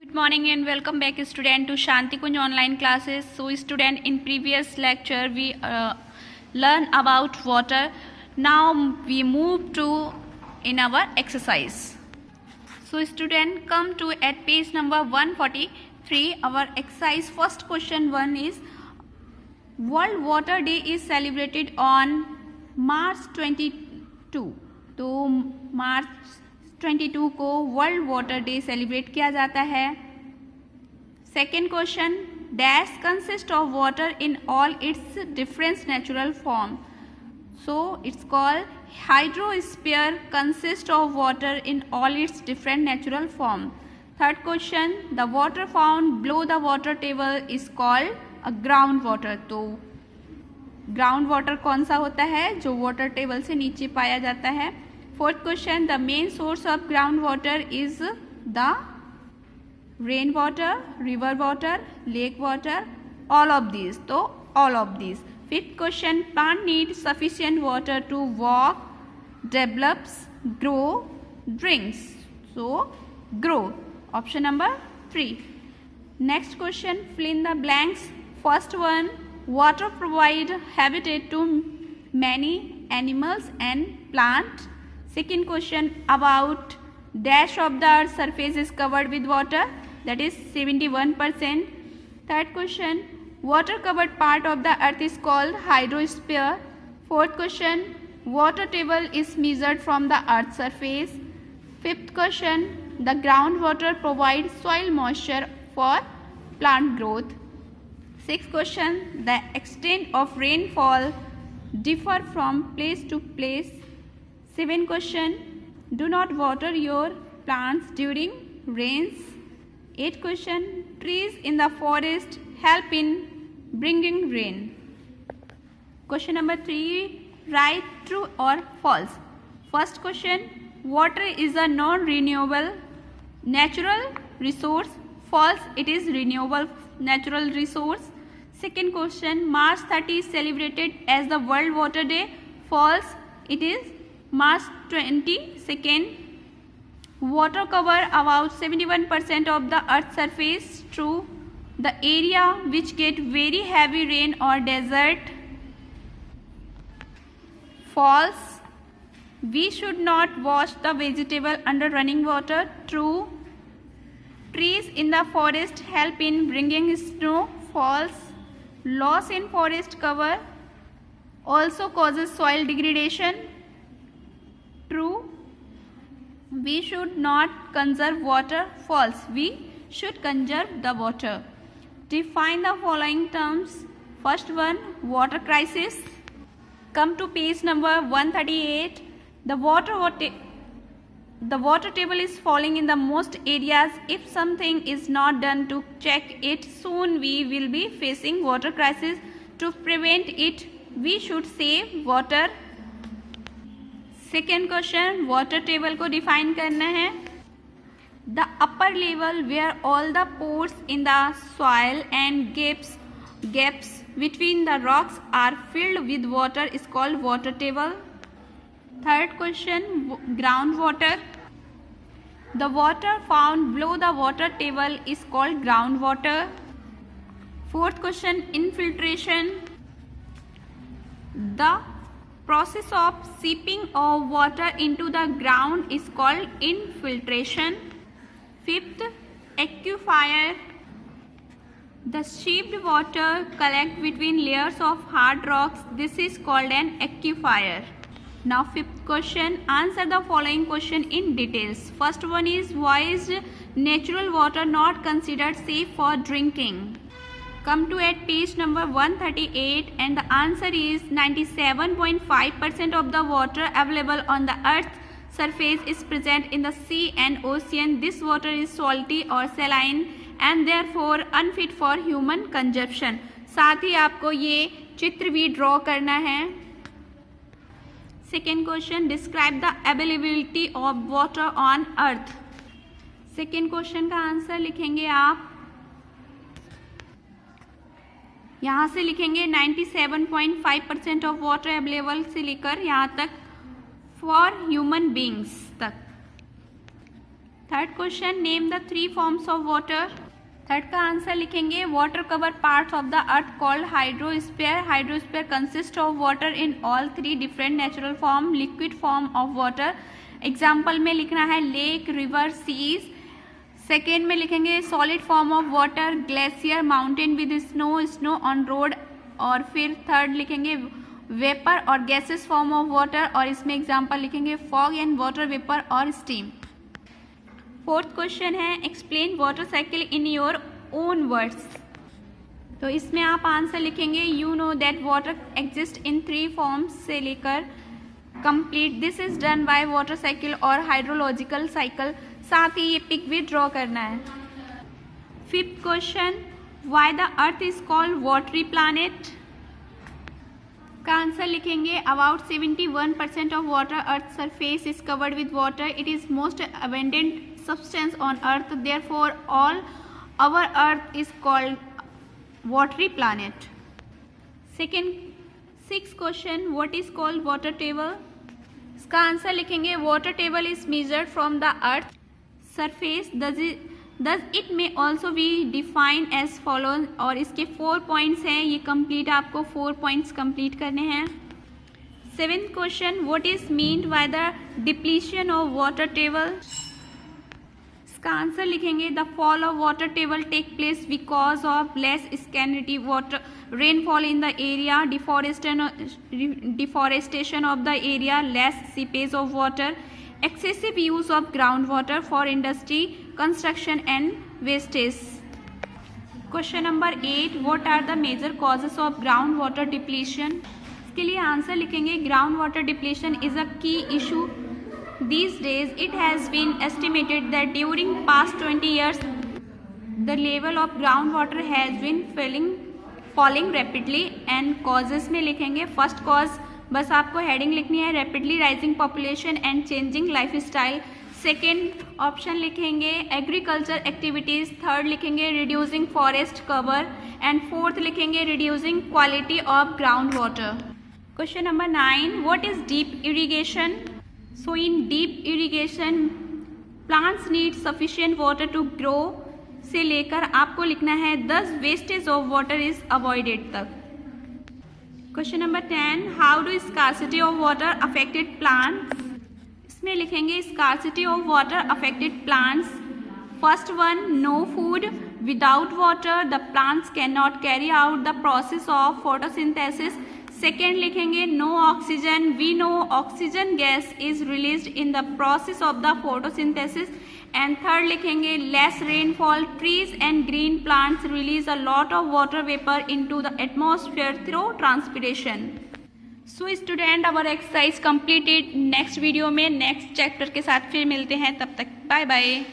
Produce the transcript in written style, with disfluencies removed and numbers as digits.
Good morning and welcome back student to Shanti Kunj online classes. So student, in previous lecture we learn about water. Now we move to in our exercise. So student, come to at page number 143. Our exercise first question 1 is World Water Day is celebrated on March 22. तो मार्च 22 को world water day celebrate किया जाता है. Second question, dash consist of water in all it's different natural form. So it's called hydrosphere consist of water in all it's different natural form. Third question, the water found below the water table is called a ground water. तो ground water कौन सा होता है? जो water table से नीचे पाया जाता है. Fourth question, the main source of ground water is the rain water, river water, lake water, all of this. तो all of this. Fifth question, plant need sufficient water to walk, develops, grow, drinks. So grow, option number 3. Next question, fill in the blanks. First one, water provide habitat to many animals and plants. Second question, about dash of the earth surface is covered with water, that is 71%. Third question, water covered part of the earth is called hydrosphere. Fourth question, water table is measured from the earth's surface. Fifth question, the groundwater provides soil moisture for plant growth. Sixth question, the extent of rainfall differ from place to place. Seventh question, do not water your plants during rains. Eighth question, trees in the forest help in bringing rain. Question number 3, write true or false. First question, water is a non-renewable natural resource. False, it is renewable natural resource. Second question, March 30 is celebrated as the World Water Day. False, it is March 22nd. Water cover about 71% of the earth's surface. True, the area which get very heavy rain or desert. False, we should not wash the vegetable under running water. True, trees in the forest help in bringing snow. False, loss in forest cover also causes soil degradation. True, we should not conserve water. False, we should conserve the water. Define the following terms. First one, water crisis. Come to page number 138. The water table is falling in the most areas. If something is not done to check it, soon we will be facing water crisis. To prevent it, we should save water. Second question, water table को define करना है. The upper level where all the pores in the soil and gaps between the rocks are filled with water is called water table. Third question, groundwater. The water found below the water table is called groundwater. Fourth question, infiltration. The process of seeping of water into the ground is called infiltration. Fifth, aquifer. The seeped water collects between layers of hard rocks. This is called an aquifer. Now fifth question, answer the following question in details. First one is, why is natural water not considered safe for drinking? Come to at page number 138 and the answer is 97.5% of the water available on the earth's surface is present in the sea and ocean. This water is salty or saline and therefore unfit for human consumption. साथ ही आपको ये चित्र भी draw करना है. Second question, describe the availability of water on earth. Second question का answer लिखेंगे आप, यहाँ से लिखेंगे 97.5% ऑफ वाटर अवेलेबल से लेकर यहाँ तक फॉर ह्यूमन बींग्स तक. Third question, name the 3 forms of water. Third का आंसर लिखेंगे, water cover parts of the earth called hydrosphere. Hydrosphere consist of water in all 3 different natural form. Liquid form of water, example में लिखना है lake, river, seize. Second में लिखेंगे solid form of water, glacier, mountain with snow, snow on road. और फिर third लिखेंगे vapour और gases form of water, और इसमें एग्जाम्पल लिखेंगे फॉग एंड वाटर वेपर और स्टीम। फोर्थ क्वेश्चन है, explain water cycle in your own words. तो इसमें आप आंसर लिखेंगे, you know that water exist in 3 forms से लेकर complete. This is done by water cycle और हाइड्रोलॉजिकल साइकिल। साथ ही ये पिक भी ड्रॉ करना है। Fifth question, why the earth is called watery planet. का आंसर लिखेंगे, about 71% of water earth surface is covered with water. It is most abundant substance on earth, therefore all our earth is called watery planet. Sixth question, what is called water table। इसका answer लिखेंगे, water table is measured from the earth surface, thus it may also be defined as follows। और इसके 4 points हैं, ये complete आपको 4 points complete करने हैं। 7th question, what is meant by the depletion of water table। इसका answer लिखेंगे, the fall of water table take place because of less scanty water rainfall in the area, deforestation of the area, less seepage of water, excessive use of ground water for industry, construction and wastage. Question number 8, what are the major causes of ground water depletion. इसके लिए answer लिखेंगे, ground water depletion is a key issue these days। it has been estimated that during past 20 years the level of groundwater has been falling rapidly। and causes में लिखेंगे, first cause बस आपको heading लिखनी है, rapidly rising population and changing lifestyle। second option लिखेंगे agriculture activities। third लिखेंगे reducing forest cover and fourth लिखेंगे reducing quality of groundwater। question number 9, what is deep irrigation। So in deep irrigation plants need sufficient water to grow से लेकर आपको लिखना है thus wastage of water is avoided तक। Question number 10, how do scarcity of water affected plants। इसमें लिखेंगे scarcity of water affected plants। first one, no food। without water the plants cannot carry out the process of photosynthesis। Second लिखेंगे, no oxygen. We know oxygen gas is released in the process of the photosynthesis. And third लिखेंगे, less rainfall, trees and green plants release a lot of water vapour into the atmosphere through transpiration. So student, our exercise completed. Next video में next chapter के साथ फिर मिलते हैं, तब तक bye bye.